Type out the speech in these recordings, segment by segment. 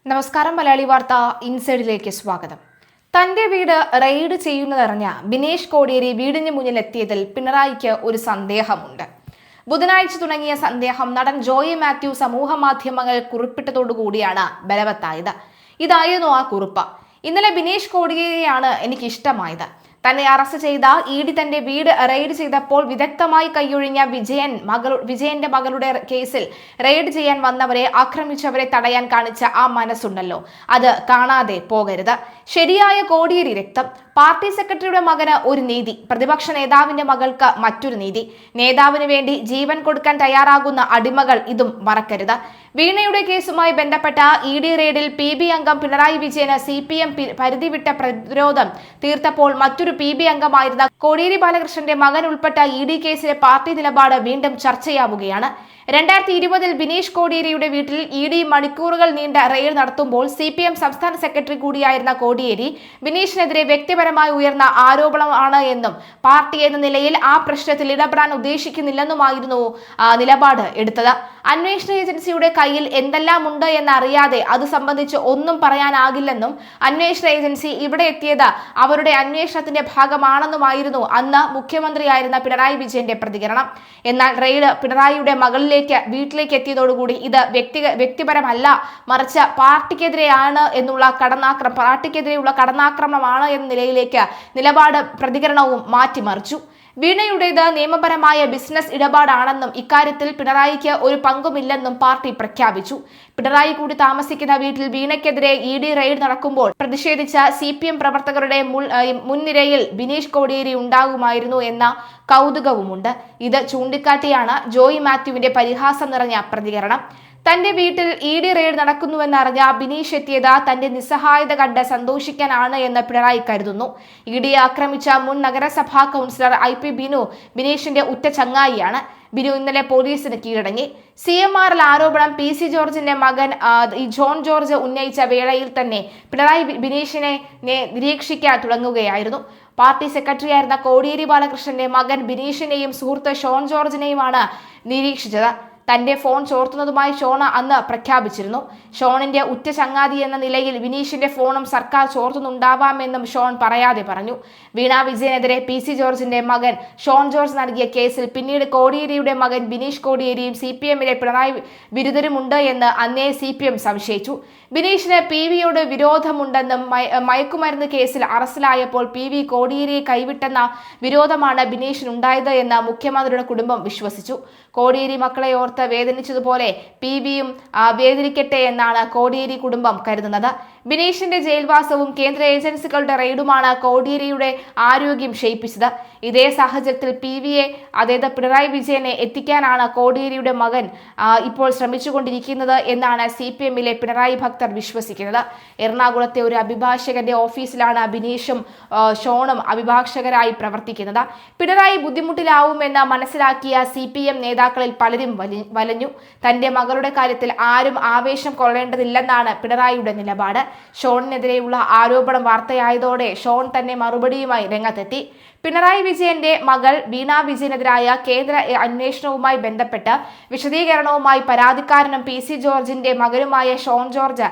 നമസ്കാരം. മലയാളി വാർത്ത ഇൻസൈഡിലേക്ക് സ്വാഗതം. തന്റെ വീട് റെയ്ഡ് ചെയ്യുന്നതറിഞ്ഞ ബിനേഷ് കോടിയേരി വീടിന് മുന്നിലെത്തിയതിൽ പിണറായിക്ക് ഒരു സന്ദേഹമുണ്ട്. ബുധനാഴ്ച തുടങ്ങിയ സന്ദേഹം നടൻ ജോയി മാത്യു സമൂഹ മാധ്യമങ്ങൾ കുറിപ്പിട്ടതോടുകൂടിയാണ് ബലവത്തായത്. ഇതായിരുന്നു ആ കുറിപ്പ്. ഇന്നലെ ബിനേഷ് കോടിയേരിയാണ് എനിക്കിഷ്ടമായത്. തന്നെ അറസ്റ്റ് ചെയ്ത ഇഡി തന്റെ വീട് റെയ്ഡ് ചെയ്തപ്പോൾ വിദഗ്ധമായി കൈയൊഴിഞ്ഞ വിജയന്റെ മകളുടെ കേസിൽ റെയ്ഡ് ചെയ്യാൻ വന്നവരെ ആക്രമിച്ചവരെ തടയാൻ കാണിച്ച ആ മനസ്സുണ്ടല്ലോ, അത് കാണാതെ പോകരുത്. ശരിയായ കോടിയേരി രക്തം. പാർട്ടി സെക്രട്ടറിയുടെ മകന് ഒരു നീതി, പ്രതിപക്ഷ നേതാവിന്റെ മകൾക്ക് മറ്റൊരു നീതി. നേതാവിന് വേണ്ടി ജീവൻ കൊടുക്കാൻ തയ്യാറാകുന്ന അടിമകൾ, ഇതും മറക്കരുത്. വീണയുടെ കേസുമായി ബന്ധപ്പെട്ട ഇഡി റെയ്ഡിൽ PB അംഗം പിണറായി വിജയന് CPM പരിധിവിട്ട പ്രതിരോധം തീർത്തപ്പോൾ മറ്റൊരു PB അംഗമായിരുന്ന കോടിയേരി ബാലകൃഷ്ണന്റെ മകൻ ഉൾപ്പെട്ട ഇഡി കേസിലെ പാർട്ടി നിലപാട് വീണ്ടും ചർച്ചയാവുകയാണ്. 2020 ബിനീഷ് കോടിയേരിയുടെ വീട്ടിൽ ഇഡി മണിക്കൂറുകൾ നീണ്ട റെയ്ഡ് നടത്തുമ്പോൾ CPM സംസ്ഥാന സെക്രട്ടറി കൂടിയായിരുന്ന കോടിയേരി ബിനീഷിനെതിരെ വ്യക്തിപരമായി ഉയർന്ന ആരോപണമാണ് എന്നും പാർട്ടി എന്ന നിലയിൽ ആ പ്രശ്നത്തിൽ ഇടപെടാൻ ഉദ്ദേശിക്കുന്നില്ലെന്നുമായിരുന്നു നിലപാട് എടുത്തത്. അന്വേഷണ ഏജൻസിയുടെ കയ്യിൽ എന്തെല്ലാം ഉണ്ട് എന്നറിയാതെ അത് സംബന്ധിച്ച് ഒന്നും പറയാനാകില്ലെന്നും അന്വേഷണ ഏജൻസി ഇവിടെ എത്തിയത് അവരുടെ അന്വേഷണത്തിന്റെ ഭാഗമാണെന്നുമായിരുന്നു അന്ന് മുഖ്യമന്ത്രിയായിരുന്ന പിണറായി വിജയന്റെ പ്രതികരണം. എന്നാൽ റെയ്ഡ് പിണറായിയുടെ വീട്ടിലേക്ക് എത്തിയതോടുകൂടി ഇത് വ്യക്തിപരമല്ല, മറിച്ച് പാർട്ടിക്കെതിരെയാണ് എന്നുള്ള പാർട്ടിക്കെതിരെയുള്ള കടന്നാക്രമണമാണ് എന്ന നിലയിലേക്ക് പ്രതികരണവും മാറ്റിമറിച്ചു. വീണയുടേത് നിയമപരമായ ബിസിനസ് ഇടപാടാണെന്നും ഇക്കാര്യത്തിൽ പിണറായിക്ക് ഒരു പങ്കുമില്ലെന്നും പാർട്ടി പ്രഖ്യാപിച്ചു. പിണറായി കൂടി താമസിക്കുന്ന വീട്ടിൽ വീണയ്ക്കെതിരെ ഇഡി റെയ്ഡ് നടക്കുമ്പോൾ പ്രതിഷേധിച്ച CPM പ്രവർത്തകരുടെ മുൻനിരയിൽ ബിനീഷ് കോടിയേരി ഉണ്ടാകുമായിരുന്നു എന്ന കൗതുകവുമുണ്ട്. ഇത് ചൂണ്ടിക്കാട്ടിയാണ് ജോയി മാത്യുവിന്റെ പരിഹാസം നിറഞ്ഞ പ്രതികരണം. തന്റെ വീട്ടിൽ ഇഡി റെയ്ഡ് നടക്കുന്നുവെന്നറിഞ്ഞ ബിനീഷ് എത്തിയത് തന്റെ നിസ്സഹായത കണ്ട് സന്തോഷിക്കാനാണ് എന്ന് പിണറായി കരുതുന്നു. ഇഡിയെ ആക്രമിച്ച മുൻ നഗരസഭാ കൗൺസിലർ IP ബിനു ബിനീഷിന്റെ ഉറ്റ ചങ്ങായിയാണ്. ബിനു ഇന്നലെ പോലീസിന് കീഴടങ്ങി. CMRL ആരോപണം PC ജോർജിന്റെ മകൻ ജോൺ ജോർജ് ഉന്നയിച്ച വേളയിൽ തന്നെ പിണറായി ബിനീഷിനെ നിരീക്ഷിക്കാൻ തുടങ്ങുകയായിരുന്നു. പാർട്ടി സെക്രട്ടറിയായിരുന്ന കോടിയേരി ബാലകൃഷ്ണന്റെ മകൻ ബിനീഷിനെയും സുഹൃത്ത് ഷോൺ ജോർജിനെയുമാണ് നിരീക്ഷിച്ചത്. തന്റെ ഫോൺ ചോർത്തുന്നതുമായി ഷോൺ അന്ന് പ്രഖ്യാപിച്ചിരുന്നു. ഷോണിന്റെ ഉറ്റ ചങ്ങാതി എന്ന നിലയിൽ ബിനീഷിന്റെ ഫോണും സർക്കാർ ചോർത്തുന്നുണ്ടാവാമെന്നും ഷോൺ പറയാതെ പറഞ്ഞു. വീണ വിജയനെതിരെ PC ജോർജിന്റെ മകൻ ഷോൺ ജോർജ് നൽകിയ കേസിൽ പിന്നീട് കോടിയേരിയുടെ മകൻ ബിനീഷ് കോടിയേരിയും CPMലെ പിണറായി വിരുദ്ധരുമുണ്ട് എന്ന് അന്നേ CPM സംശയിച്ചു. ബിനീഷിന് PVയോട് വിരോധമുണ്ടെന്നും മയക്കുമരുന്ന് കേസിൽ അറസ്റ്റിലായപ്പോൾ PV കോടിയേരിയെ കൈവിട്ടെന്ന വിരോധമാണ് ബിനീഷിനുണ്ടായത് എന്ന് മുഖ്യമന്ത്രിയുടെ കുടുംബം വിശ്വസിച്ചു. കോടിയേരി മക്കളെ ഓർത്ത് വേദനിച്ചതുപോലെ PVയും വേദനിക്കട്ടെ എന്നാണ് കോടിയേരി കുടുംബം കരുതുന്നത്. ബിനീഷിന്റെ ജയിൽവാസവും കേന്ദ്ര ഏജൻസികളുടെ റെയ്ഡുമാണ് കോടിയേരിയുടെ ആരോഗ്യം ക്ഷയിപ്പിച്ചത്. ഇതേ സാഹചര്യത്തിൽ PVയെ, അതായത് പിണറായി വിജയനെ എത്തിക്കാനാണ് കോടിയേരിയുടെ മകൻ ഇപ്പോൾ ശ്രമിച്ചുകൊണ്ടിരിക്കുന്നത് എന്നാണ് CPMലെ പിണറായി ഭക്തർ വിശ്വസിക്കുന്നത്. എറണാകുളത്തെ ഒരു അഭിഭാഷകന്റെ ഓഫീസിലാണ് ബിനീഷും ഷോണും അഭിഭാഷകരായി പ്രവർത്തിക്കുന്നത്. പിണറായി ബുദ്ധിമുട്ടിലാവുമെന്ന് മനസ്സിലാക്കിയ CPM നേതാക്കളിൽ പലരും വലഞ്ഞു. തന്റെ മകളുടെ കാര്യത്തിൽ ആരും ആവേശം കൊള്ളേണ്ടതില്ലെന്നാണ് പിണറായിയുടെ നിലപാട്. ഷോണിനെതിരെയുള്ള ആരോപണം വാർത്തയായതോടെ ഷോൺ തന്നെ മറുപടിയുമായി രംഗത്തെത്തി. പിണറായി വിജയന്റെ മകൾ വീണ വിജയനെതിരായ കേന്ദ്ര അന്വേഷണവുമായി ബന്ധപ്പെട്ട് വിശദീകരണവുമായി പരാതിക്കാരനും PC ജോർജിന്റെ മകനുമായ ഷോൺ ജോർജ്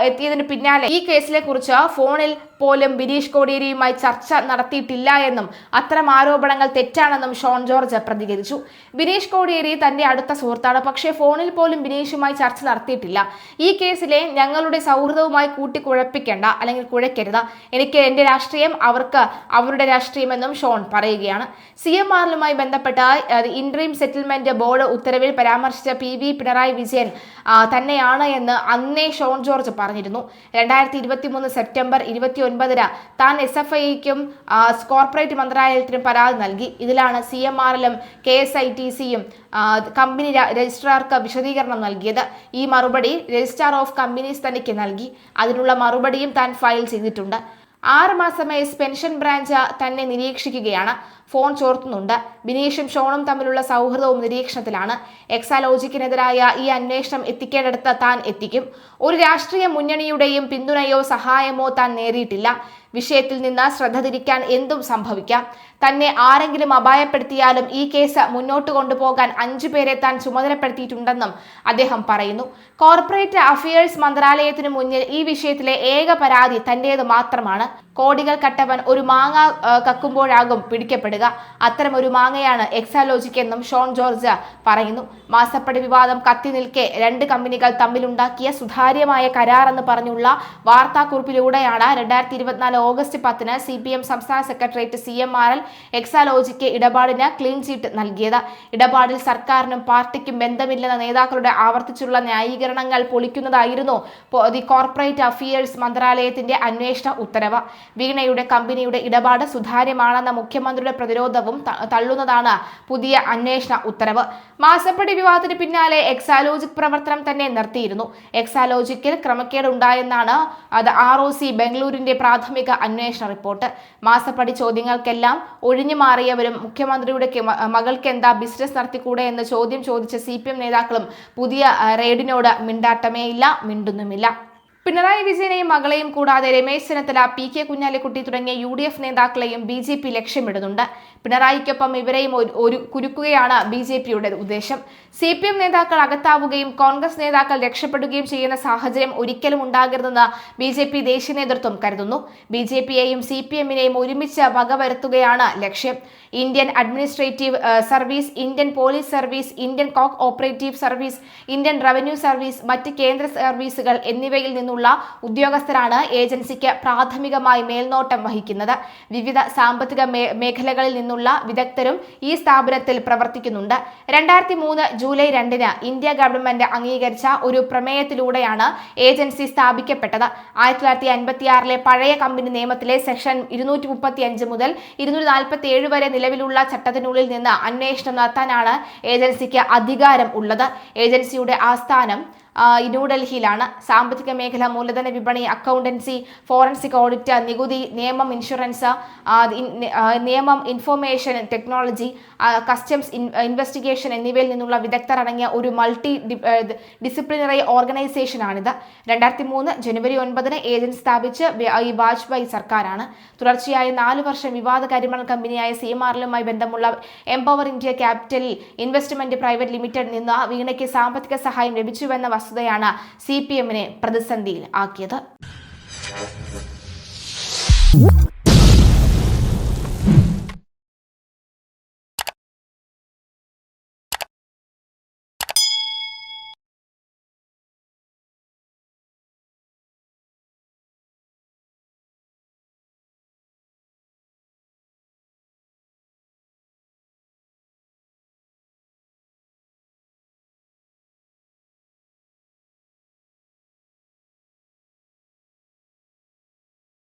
എത്തിയതിന് പിന്നാലെ ഈ കേസിനെ കുറിച്ച് ഫോണിൽ പോലും ബിനീഷ് കോടിയേരിയുമായി ചർച്ച നടത്തിയിട്ടില്ല എന്നും അത്തരം ആരോപണങ്ങൾ തെറ്റാണെന്നും ഷോൺ ജോർജ് പ്രതികരിച്ചു. ബിനീഷ് കോടിയേരി തന്റെ അടുത്ത സുഹൃത്താണ്, പക്ഷേ ഫോണിൽ പോലും ബിനീഷുമായി ചർച്ച നടത്തിയിട്ടില്ല. ഈ കേസിലെ ഞങ്ങളുടെ സൗഹൃദവുമായി കൂട്ടിക്കുഴപ്പിക്കേണ്ട, അല്ലെങ്കിൽ കുഴയ്ക്കരുത്. എനിക്ക് എന്റെ രാഷ്ട്രീയം, അവർക്ക് അവരുടെ രാഷ്ട്രീയമെന്നും ഷോൺ പറയുകയാണ്. CMRലുമായി ബന്ധപ്പെട്ട ഇന്ററിം സെറ്റിൽമെന്റ് ബോർഡ് ഉത്തരവിൽ പരാമർശിച്ച PV പിണറായി വിജയൻ തന്നെയാണ് എന്ന് അന്നേ ഷോൺ ജോർജ് പറഞ്ഞിരുന്നു. 2023 സെപ്റ്റംബർ 29-ന് താൻ SFIക്കും കോർപ്പറേറ്റ് മന്ത്രാലയത്തിനും പരാതി നൽകി. ഇതിലാണ് CMRലും KSITCയും കമ്പനി രജിസ്ട്രാർക്ക് വിശദീകരണം നൽകിയത്. ഈ മറുപടി രജിസ്ട്രാർ ഓഫ് കമ്പനീസ് തനിക്ക് നൽകി. അതിനുള്ള മറുപടിയും താൻ ഫയൽ ചെയ്തിട്ടുണ്ട്. 6 മാസമായി പെൻഷൻ ബ്രാഞ്ച് തന്നെ നിരീക്ഷിക്കുകയാണ്. ഫോൺ ചോർത്തുന്നുണ്ട്. ബിനീഷും ഷോണും തമ്മിലുള്ള സൗഹൃദവും നിരീക്ഷണത്തിലാണ്. എക്സാലോജിക്കിനെതിരായ ഈ അന്വേഷണം എത്തിക്കേണ്ടടുത്ത് താൻ എത്തിക്കും. ഒരു രാഷ്ട്രീയ മുന്നണിയുടെയും പിന്തുണയോ സഹായമോ താൻ നേടിയിട്ടില്ല. വിഷയത്തിൽ നിന്ന് ശ്രദ്ധ തിരിക്കാൻ എന്തും സംഭവിക്കാം. തന്നെ ആരെങ്കിലും അപായപ്പെടുത്തിയാലും ഈ കേസ് മുന്നോട്ട് കൊണ്ടുപോകാൻ 5 പേരെ താൻ ചുമതലപ്പെടുത്തിയിട്ടുണ്ടെന്നും അദ്ദേഹം പറയുന്നു. കോർപ്പറേറ്റ് അഫയേഴ്സ് മന്ത്രാലയത്തിനു മുന്നിൽ ഈ വിഷയത്തിലെ ഏക പരാതി തന്റേത് മാത്രമാണ്. കോടികൾ കട്ടവൻ ഒരു മാങ്ങ കക്കുമ്പോഴാകും പിടിക്കപ്പെടുക. അത്തരമൊരു മാങ്ങയാണ് എക്സാലോജിക് എന്നും ഷോൺ ജോർജ് പറയുന്നു. മാസപ്പടി വിവാദം കത്തി നിൽക്കെ 2 കമ്പനികൾ തമ്മിലുണ്ടാക്കിയ സുതാര്യമായ കരാറെന്ന് പറഞ്ഞുള്ള വാർത്താക്കുറിപ്പിലൂടെയാണ് 2024 ഓഗസ്റ്റ് 10-ന് CPM സംസ്ഥാന സെക്രട്ടേറിയറ്റ് CMRL എക്സാലോജിക്ക് ഇടപാടിന് ക്ലീൻ ചീറ്റ് നൽകിയത്. ഇടപാടിൽ സർക്കാരിനും പാർട്ടിക്കും ബന്ധമില്ലെന്ന നേതാക്കളുടെ ആവർത്തിച്ചുള്ള ന്യായീകരണങ്ങൾ പൊളിക്കുന്നതായിരുന്നു ദി കോർപ്പറേറ്റ് അഫയേഴ്സ് മന്ത്രാലയത്തിന്റെ അന്വേഷണ ഉത്തരവ്. വീണയുടെ കമ്പനിയുടെ ഇടപാട് സുതാര്യമാണെന്ന മുഖ്യമന്ത്രിയുടെ പ്രതിരോധവും തള്ളുന്നതാണ് പുതിയ അന്വേഷണ ഉത്തരവ്. മാസപ്പടി വിവാദത്തിന് പിന്നാലെ എക്സാലോജിക് പ്രവർത്തനം തന്നെ നിർത്തിയിരുന്നു. എക്സാലോജിക്കിൽ ക്രമക്കേട് ഉണ്ടായെന്നാണ് ROC ബംഗളൂരുവിന്റെ പ്രാഥമിക അന്വേഷണ റിപ്പോർട്ട്. മാസപ്പടി ചോദ്യങ്ങൾക്കെല്ലാം ഒഴിഞ്ഞു മാറിയവരും മുഖ്യമന്ത്രിയുടെ മകൾക്ക് എന്താ ബിസിനസ് നടത്തിക്കൂടെ എന്ന് ചോദ്യം ചോദിച്ച CPM നേതാക്കളും പുതിയ റെയ്ഡിനോട് മിണ്ടാട്ടമേയില്ല, മിണ്ടുന്നുമില്ല. പിണറായി വിജയനെയും മകളെയും കൂടാതെ രമേശ് ചെന്നിത്തല, PK കുഞ്ഞാലിക്കുട്ടി തുടങ്ങിയ UDF നേതാക്കളെയും BJP ലക്ഷ്യമിടുന്നുണ്ട്. പിണറായിക്കൊപ്പം ഇവരെയും കുരുക്കുകയാണ് BJPയുടെ ഉദ്ദേശം. CPM നേതാക്കൾ അകത്താവുകയും കോൺഗ്രസ് നേതാക്കൾ രക്ഷപ്പെടുകയും ചെയ്യുന്ന സാഹചര്യം ഒരിക്കലും ഉണ്ടാകരുതെന്ന് BJP ദേശീയ നേതൃത്വം കരുതുന്നു. BJPയെയും CPMനെയും ഒരുമിച്ച് വകവരുത്തുകയാണ് ലക്ഷ്യം. Indian administrative service, Indian police service, Indian co operative service, Indian revenue service, മറ്റ് കേന്ദ്ര സർവീസുകൾ എന്നിവയിൽ നിന്നുള്ള ഉദ്യോഗസ്ഥരാണ് ഏജൻസിക്ക് പ്രാഥമികമായി മേൽനോട്ടം വഹിക്കുന്നത്. വിവിധ സാമ്പത്തിക മേഖലകളിൽ നിന്നുള്ള വിദഗ്ധരും ഈ സ്ഥാപനത്തിൽ പ്രവർത്തിക്കുന്നുണ്ട്. 2003 ജൂലൈ 2-ന് ഇന്ത്യ ഗവൺമെന്റ് അംഗീകരിച്ച ഒരു പ്രമേയത്തിലൂടെയാണ് ഏജൻസി സ്ഥാപിക്കപ്പെട്ടത്. 1956-ലെ പഴയ കമ്പനി നിയമത്തിലെ സെക്ഷൻ 235 മുതൽ 247 വരെ നിലവിലുള്ള ചട്ടത്തിനുള്ളിൽ നിന്ന് അന്വേഷണം നടത്താനാണ് ഏജൻസിക്ക് അധികാരം ഉള്ളത്. ഏജൻസിയുടെ ആസ്ഥാനം ന്യൂഡൽഹിയിലാണ്. സാമ്പത്തിക മേഖല, മൂലധന വിപണി, അക്കൗണ്ടൻസി, ഫോറൻസിക് ഓഡിറ്റ്, നികുതി, നിയമം, ഇൻഷുറൻസ്, നിയമം, ഇൻഫർമേഷൻ ടെക്നോളജി, കസ്റ്റംസ് ഇൻവെസ്റ്റിഗേഷൻ എന്നിവയിൽ നിന്നുള്ള വിദഗ്ധർ അടങ്ങിയ ഒരു മൾട്ടി ഡിസിപ്ലിനറി ഓർഗനൈസേഷനാണിത്. 2003 ജനുവരി 9-ന് ഏജൻസി സ്ഥാപിച്ച് ഈ വാജ്പേയി സർക്കാരാണ്. തുടർച്ചയായ 4 വർഷം വിവാദ കരിമണൽ കമ്പനിയായ CMRLുമായി ബന്ധമുള്ള empower India capital investment private limited നിന്ന് വീണയ്ക്ക് സാമ്പത്തിക സഹായം ലഭിച്ചുവെന്ന വസ്തുതയാണ് CPMനെ പ്രതിസന്ധിയിൽ ആക്കിയത്.